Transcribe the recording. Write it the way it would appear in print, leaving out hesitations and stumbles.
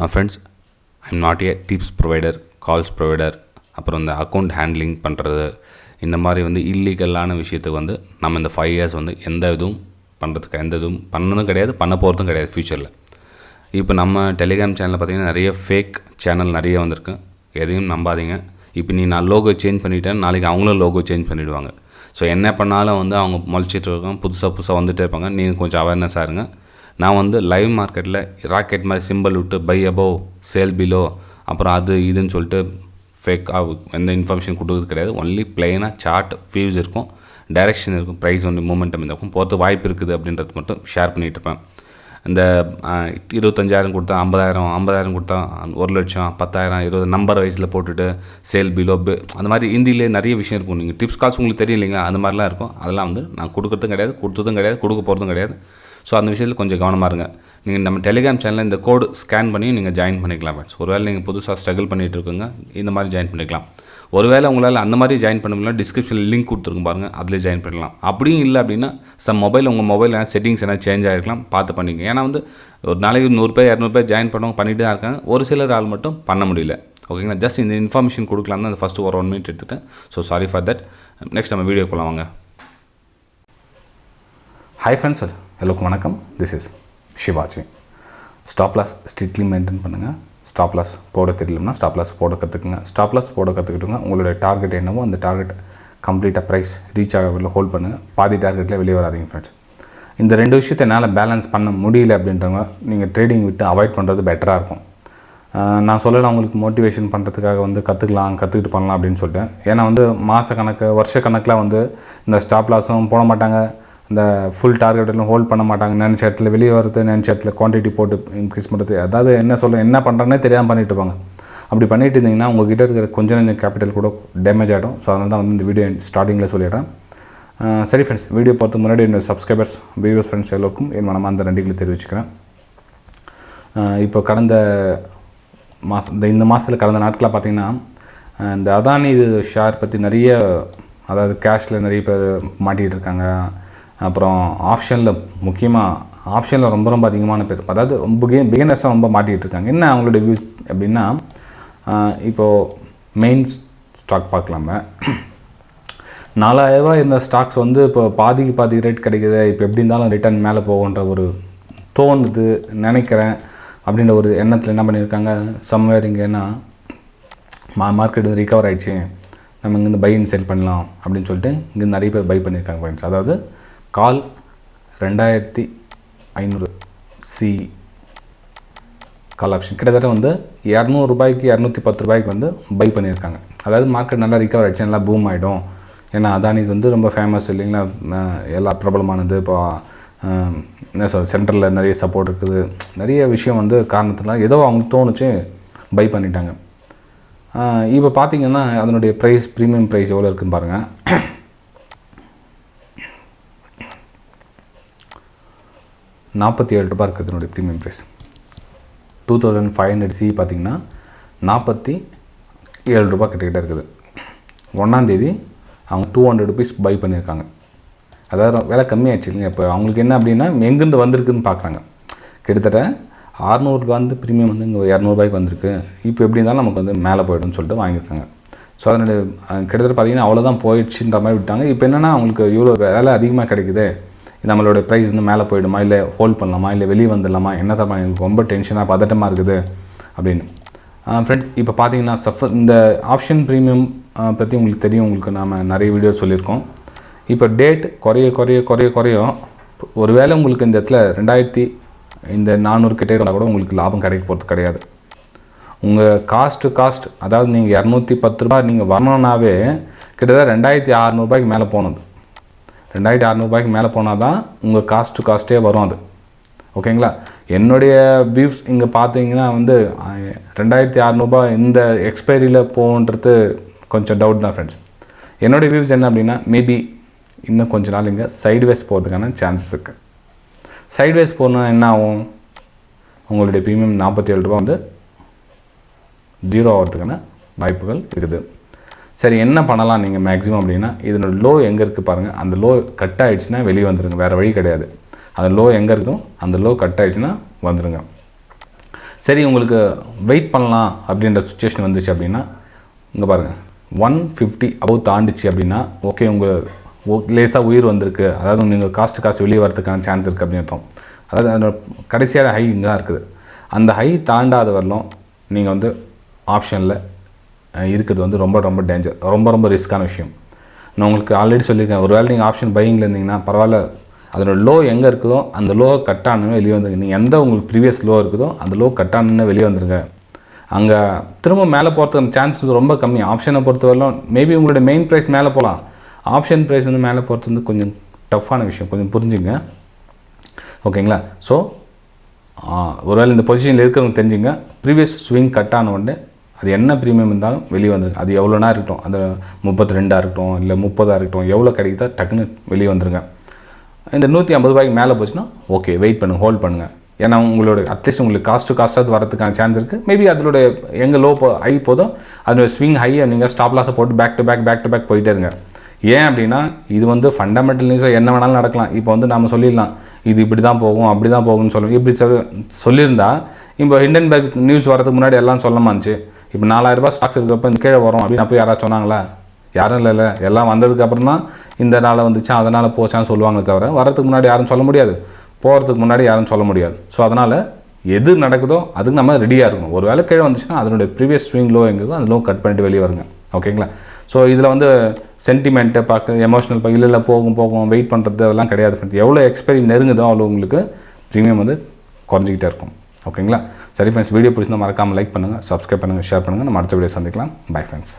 Friends, I'm not a tips provider, calls provider, அப்புறம் இந்த account handling பண்ணுறது, இந்த மாதிரி இல்லீகலான விஷயத்துக்கு நம்ம இந்த 5 இயர்ஸ் எந்த இதுவும் பண்ணுறதுக்கு எந்த இதுவும் பண்ணதும் கிடையாது, பண்ண போகிறதும் கிடையாது ஃப்யூச்சரில். இப்போ நம்ம டெலிகிராம் சேனலில் பார்த்திங்கன்னா நிறைய ஃபேக் சேனல் நிறைய வந்திருக்கு. எதையும் நம்பாதீங்க. இப்போ நான் லோகோ சேஞ்ச் பண்ணிவிட்டேன், நாளைக்கு அவங்களும் லோகோ சேஞ்ச் பண்ணிவிடுவாங்க. ஸோ என்ன பண்ணாலும் அவங்க முளைச்சிட்டு இருக்காங்க, புதுசாக வந்துகிட்டே இருப்பாங்க. நீங்கள் கொஞ்சம் அவேர்னஸாக இருங்க. நான் லைவ் மார்க்கெட்டில் ராக்கெட் மாதிரி சிம்பிள் விட்டு பை அபோவ் சேல் பிலோ அப்புறம் அது இதுன்னு சொல்லிட்டு ஃபேக்காக எந்த இன்ஃபர்மேஷன் கொடுக்குறது கிடையாது. ஒன்லி பிளெயினாக சார்ட் வியூஸ் இருக்கும், டைரெக்ஷன் இருக்கும், ப்ரைஸ் மூமெண்டம் இருக்கும், போகிறது வாய்ப்பு இருக்குது அப்படின்றது மட்டும் ஷேர் பண்ணிகிட்டு இருப்பேன். இந்த 25,000 கொடுத்தா 50,000 கொடுத்தா 1,00,000, 10,000, 20 நம்பர் வயசில் போட்டுட்டு சேல் பிலோ அந்த மாதிரி ஹிந்திலே நிறைய விஷயம் இருக்கும். நீங்கள் டிப்ஸ் கால்ஸ் உங்களுக்கு தெரியும் இல்லைங்க, அந்த மாதிரிலாம் இருக்கும். அதெல்லாம் நான் கொடுக்குறதும் கிடையாது, கொடுத்ததும் கிடையாது, கொடுக்க போகிறதும் கிடையாது. ஸோ அந்த விஷயத்தில் கொஞ்சம் கவனமாக இருங்க. நீங்கள் நம்ம டெலிகிராம் சேனலில் இந்த கோடு ஸ்கேன் பண்ணி நீங்கள் ஜாயின் பண்ணிக்கலாம் ஃப்ரெண்ட்ஸ். ஒருவேளை நீங்கள் புதுசாக ஸ்ட்ரகிள் பண்ணிகிட்டு இருக்குங்க, இந்த மாதிரி ஜாயின் பண்ணிக்கலாம். ஒருவேளை உங்களால் அந்த மாதிரி ஜாயின் பண்ண முடியல, டிஸ்கிரிப்ஷனில் லிங்க் கொடுத்துருக்கும் பாருங்கள், அதில் ஜாயின் பண்ணலாம். அப்படியும் இல்லை அப்படின்னா உங்கள் மொபைல் செட்டிங்ஸ் என்ன சேஞ்ச் ஆகிருக்கலாம், பார்த்து பண்ணிங்க. ஏன்னா ஒரு நாளைக்கு 100 பேர் 200 பேர் ஜாயின் பண்ணவங்க பண்ணிட்டு தான் இருக்காங்க. ஒரு சிலர் ஆள் மட்டும் பண்ண முடியல. ஓகேங்களா, ஜஸ்ட் இந்த இன்ஃபர்மேஷன் கொடுக்கலாம் தான் அந்த ஃபஸ்ட்டு ஒரு 1 மினிட் எடுத்துகிட்டேன். So sorry for that. Next நம்ம வீடியோ போகலாம் வாங்க. ஹாய் ஃப்ரெண்ட்ஸ், எல்லோருக்கும் வணக்கம். This is Shivaji. Stop loss strictly maintain பண்ணுங்கள். ஸ்டாப் லாஸ் போட தெரியலன்னா ஸ்டாப் லாஸ் போட கற்றுக்குங்க. ஸ்டாப் லாஸ் போட கற்றுக்கிட்டுங்க. உங்களுடைய டார்கெட் என்னவோ அந்த டார்கெட் கம்ப்ளீட்டாக ப்ரைஸ் ரீச் ஆகவில்லை ஹோல்ட் பண்ணுங்கள். பாதி டார்கெட்டில் வெளியே வராதிங்க ஃப்ரெண்ட்ஸ். இந்த 2 விஷயத்தை என்னால் பேலன்ஸ் பண்ண முடியல அப்படின்றவங்க நீங்கள் ட்ரேடிங் விட்டு அவாய்ட் பண்ணுறது பெட்டராக இருக்கும். நான் சொல்லலை அவங்களுக்கு மோட்டிவேஷன் பண்ணுறதுக்காக கற்றுக்கிட்டு பண்ணலாம் அப்படின்னு சொல்லிட்டேன். ஏன்னா மாத கணக்கு வருஷ கணக்கில் இந்த ஸ்டாப் லாஸும் போட மாட்டாங்க, இந்த ஃபுல் டார்கெட்டெல்லாம் ஹோல்ட் பண்ண மாட்டாங்க. நினச்ச இடத்துல வெளியே வரது, நினச்ச இடத்துல குவான்டிட்டி போட்டு இன்க்ரீஸ் பண்ணுறது, அதாவது என்ன பண்ணுறேன்னே தெரியாமல் பண்ணிட்டு இருப்பாங்க. அப்படி பண்ணிட்டு இருந்தீங்கன்னா உங்கள்கிட்ட இருக்கிற கொஞ்சம் கேபிட்டல் கூட டேமேஜ் ஆகிடும். ஸோ அதனால தான் இந்த வீடியோ ஸ்டார்டிங்கில் சொல்லிடுறேன். சரி ஃப்ரெண்ட்ஸ், வீடியோ பார்த்து முன்னாடி என்னோட சப்ஸ்கிரைபர்ஸ், வியூவர்ஸ், ஃப்ரெண்ட்ஸ் எல்லோருக்கும் என் மனமார்ந்த நன்றிகளை தெரிவிச்சுக்கிறேன். இப்போ கடந்த இந்த மாதத்தில் கடந்த நாட்களாக பார்த்திங்கன்னா இந்த அதானி ஷேர் பற்றி நிறைய, அதாவது கேஷில் நிறைய பேர் மாட்டிகிட்டு இருக்காங்க. அப்புறம் ஆப்ஷனில் ரொம்ப அதிகமான பேர், அதாவது பிகினர்ஸாக ரொம்ப மாட்டிகிட்டு இருக்காங்க. என்ன அவங்களோட வியூஸ் அப்படின்னா, இப்போது மெயின் ஸ்டாக் பார்க்கலாமே, 4,000 ரூபா இருந்த ஸ்டாக்ஸ் இப்போ பாதி ரேட் கிடைக்குது. இப்போ எப்படி இருந்தாலும் ரிட்டர்ன் மேலே போகுன்ற ஒரு தோணுது, நினைக்கிறேன் அப்படின்ற ஒரு எண்ணத்தில் என்ன பண்ணியிருக்காங்க, சம்வேர் இங்கேன்னா மார்க்கெட் ரிகவர் ஆகிடுச்சு, நம்ம இங்கேருந்து பை அண்ட் செல் பண்ணலாம் அப்படின்னு சொல்லிட்டு இங்கே நிறைய பேர் பை பண்ணியிருக்காங்க ஃப்ரெண்ட்ஸ். அதாவது கால் 2,500 சி கால் ஆப்ஷன் கிட்டத்தட்ட 200 ரூபாய்க்கு 210 ரூபாய்க்கு பை பண்ணியிருக்காங்க. அதாவது மார்க்கெட் நல்லா ரிகவர் ஆகிடுச்சு, நல்லா பூம் ஆகிடும். ஏன்னா அதானி ரொம்ப ஃபேமஸ் இல்லைங்களா, எல்லா பிரபலமானது. இப்போ என்ன சொல்ற, சென்ட்ரலில் நிறைய சப்போர்ட் இருக்குது, நிறைய விஷயம் காரணத்தினால ஏதோ அவங்களுக்கு தோணுச்சு பை பண்ணிட்டாங்க. இப்போ பார்த்திங்கன்னா அதனுடைய ப்ரைஸ், ப்ரீமியம் ப்ரைஸ் எவ்வளோ இருக்குதுன்னு பாருங்கள். 47 ரூபா இருக்குது இதனுடைய ப்ரீமியம் ப்ரைஸ். 2,500 சி பார்த்திங்கன்னா 47 ரூபா கிட்டக்கிட்ட இருக்குது. 1ஆம் தேதி அவங்க 200 ருபீஸ் பை பண்ணியிருக்காங்க. அதாவது விலை கம்மியாகிடுச்சு இல்லைங்க. இப்போ அவங்களுக்கு என்ன அப்படின்னா எங்கேருந்து வந்திருக்குன்னு பார்க்குறாங்க. கிட்டத்தட்ட 600 ரூபா ப்ரீமியம் இங்கே 200 ரூபாய்க்கு வந்திருக்கு. இப்போ எப்படி இருந்தாலும் நமக்கு மேலே போய்டும்னு சொல்லிட்டு வாங்கியிருக்காங்க. ஸோ அதனுடைய கிட்டத்தட்ட பார்த்திங்கன்னா அவ்வளோதான் போயிடுச்சுன்ற மாதிரி விட்டாங்க. இப்போ என்னென்னா அவங்களுக்கு இவ்வளோ விலை அதிகமாக கிடைக்குது, நம்மளோட ப்ரைஸ் மேலே போய்டுமா, இல்லை ஹோல்ட் பண்ணலாமா, இல்லை வெளியே வந்துடலாமா, என்ன சார் எனக்கு ரொம்ப டென்ஷனாக பதட்டமாக இருக்குது அப்படின்னு. ஃப்ரெண்ட்ஸ், இப்போ பார்த்தீங்கன்னா இந்த ஆப்ஷன் ப்ரீமியம் பற்றி உங்களுக்கு தெரியும், உங்களுக்கு நாம் நிறைய வீடியோ சொல்லியிருக்கோம். இப்போ டேட் குறையும். ஒருவேளை உங்களுக்கு இந்த இடத்துல 2,400 கிட்டே இருந்தால் கூட உங்களுக்கு லாபம் கிடைக்க போகிறது கிடையாது. உங்கள் காஸ்ட், அதாவது நீங்கள் 210 ரூபா நீங்கள் வரணுன்னாவே கிட்டத்தட்ட 2,600 ரூபாய்க்கு மேலே போனது. 2,600 ரூபாய்க்கு மேலே போனால் தான் உங்கள் காஸ்ட்டே வரும் அது. ஓகேங்களா, என்னுடைய வியூஸ் இங்கே பார்த்தீங்கன்னா 2,600 ரூபாய் இந்த எக்ஸ்பைரியில் போகுன்றது கொஞ்சம் டவுட் தான் ஃப்ரெண்ட்ஸ். என்னுடைய வியூஸ் என்ன அப்படின்னா, மேபி இன்னும் கொஞ்சம் நாள் இங்கே சைட்வேஸ் போகிறதுக்கான சான்சஸ் இருக்குது. சைட்வேஸ் போகணுன்னா என்ன ஆகும், உங்களுடைய ப்ரீமியம் 47 ரூபா 0 ஆகிறதுக்கான வாய்ப்புகள் இருக்குது. சரி, என்ன பண்ணலாம் நீங்கள் மேக்ஸிமம் அப்படின்னா, இதனோட லோ எங்கே இருக்குது பாருங்கள். அந்த லோ கட் ஆகிடுச்சுன்னா வெளியே வந்துடுங்க, வேறு வழி கிடையாது. அந்த லோ எங்கே இருக்கும், அந்த லோ கட் ஆகிடுச்சுன்னா வந்துடுங்க. சரி உங்களுக்கு வெயிட் பண்ணலாம் அப்படின்ற சுச்சுவேஷன் வந்துச்சு அப்படின்னா இங்கே பாருங்கள் 150 above தாண்டிச்சு அப்படின்னா ஓகே உங்கள் லேசாக உயிர் வந்திருக்கு, அதாவது நீங்கள் காஸ்ட் வெளியே வரதுக்கான சான்ஸ் இருக்குது அப்படின்னு அர்த்தம். அதாவது அந்த கடைசியாக ஹை இங்கே தான் இருக்குது. அந்த ஹை தாண்டாத வரலும் நீங்கள் வந்து ஆப்ஷனில் இருக்கிறது வந்து ரொம்ப ரொம்ப டேஞ்சர், ரொம்ப ரிஸ்க்கான விஷயம். நான் உங்களுக்கு ஆல்ரெடி சொல்லியிருக்கேன், ஒரு வேளை நீங்கள் ஆப்ஷன் பையிங்கில் இருந்தீங்கன்னா பரவாயில்ல, அதோட லோ எங்கே இருக்குதோ அந்த லோ கட் ஆனே வெளியே வந்துருங்க. நீங்கள் எந்த உங்களுக்கு ப்ரீவியஸ் லோ இருக்குதோ அந்த லோ கட் ஆனே வெளியே வந்துருங்க. அங்கே திரும்ப மேலே போகிறதுக்கு அந்த சான்ஸ் ரொம்ப கம்மி. ஆப்ஷனை பொறுத்தவரையிலும் மேபி உங்களுடைய மெயின் ப்ரைஸ் மேலே போகலாம், ஆப்ஷன் ப்ரைஸ் வந்து மேலே போகிறது வந்து கொஞ்சம் டஃப்பான விஷயம், கொஞ்சம் புரிஞ்சுங்க. ஓகேங்களா? ஸோ ஒருவேளை இந்த பொசிஷனில் இருக்கிறவங்க தெரிஞ்சுங்க, ப்ரீவியஸ் ஸ்விங் கட் ஆன உடனே அது என்ன ப்ரீமியம் இருந்தாலும் வெளியே வந்துருங்க. அது எவ்வளோனா இருக்கட்டும், அந்த 32 இருக்கட்டும் இல்லை 30 இருக்கட்டும், எவ்வளோ கிடைக்குதோ டக்குன்னு வெளியே வந்துருங்க. இந்த 150 ரூபாய்க்கு மேலே போச்சுன்னா ஓகே வெயிட் பண்ணுங்கள், ஹோல்ட் பண்ணுங்கள். ஏன்னா உங்களோட அட்லீஸ்ட் உங்களுக்கு காஸ்ட் வரதுக்கான சான்ஸ் இருக்குது. மேபி அதோட எங்கே லோ ஹை போதும் அதோட ஸ்விங் ஹையை நீங்கள் ஸ்டாப் லாஸை போட்டு பேக் டு பேக் போயிட்டே இருங்க. ஏன் அப்படின்னா இது வந்து ஃபண்டமெண்டல் நியூஸாக என்ன வேணாலும் நடக்கலாம். இப்போ வந்து நம்ம சொல்லிடலாம் இது இப்படி தான் போகும் அப்படி தான் போகும்னு சொல்லுவோம். இப்படி சொல்லியிருந்தா இப்போ ஹிண்டன்பர்க் நியூஸ் வரதுக்கு முன்னாடி எல்லாம் சொல்லமாச்சு. இப்போ 4000 ரூபாய் ஸ்டாக்ஸ் இருக்கிறப்ப இந்த கீழே வரும் அப்படின்னு அப்போ யாராவது சொன்னாங்களா? யாரும் இல்லை. எல்லாம் வந்ததுக்கப்புறம் தான் இந்த நாள் வந்துச்சா அதனால் போச்சான்னு சொல்லுவாங்க தவிர வரதுக்கு முன்னாடி யாரும் சொல்ல முடியாது, போகிறதுக்கு முன்னாடி யாரும் சொல்ல முடியாது. ஸோ அதனால் எது நடக்குதோ அதுக்கு நம்ம ரெடியாக இருக்கணும். ஒரு வேளை கீழே வந்துச்சுன்னா அதனுடைய ப்ரீவியஸ் ஸ்விங் லோ எங்கேருக்கோ அந்த லோ கட் பண்ணிட்டு வெளியே வருங்க. ஓகேங்களா? ஸோ இதில் வந்து சென்டிமெண்ட்டை பார்க்க எமோஷனல் பார்க்க இல்லை போகும் வெயிட் பண்ணுறது அதெல்லாம் கிடையாது. ஃப்ரெண்ட் எவ்வளோ எக்ஸ்பைரி நெருங்குதோ அவ்வளோ உங்களுக்கு ப்ரீமியம் வந்து குறைஞ்சிக்கிட்டே இருக்கும். ஓகேங்களா? சரி ஃப்ரெண்ட்ஸ், வீடியோ பிடிச்சிருந்தால் மறக்காமல் லைக் பண்ணுங்கள், சப்ஸ்கிரைப் பண்ணுங்கள், ஷேர் பண்ணுங்கள். நம்ம அடுத்த வீடியோ சந்திக்கலாம். Bye friends.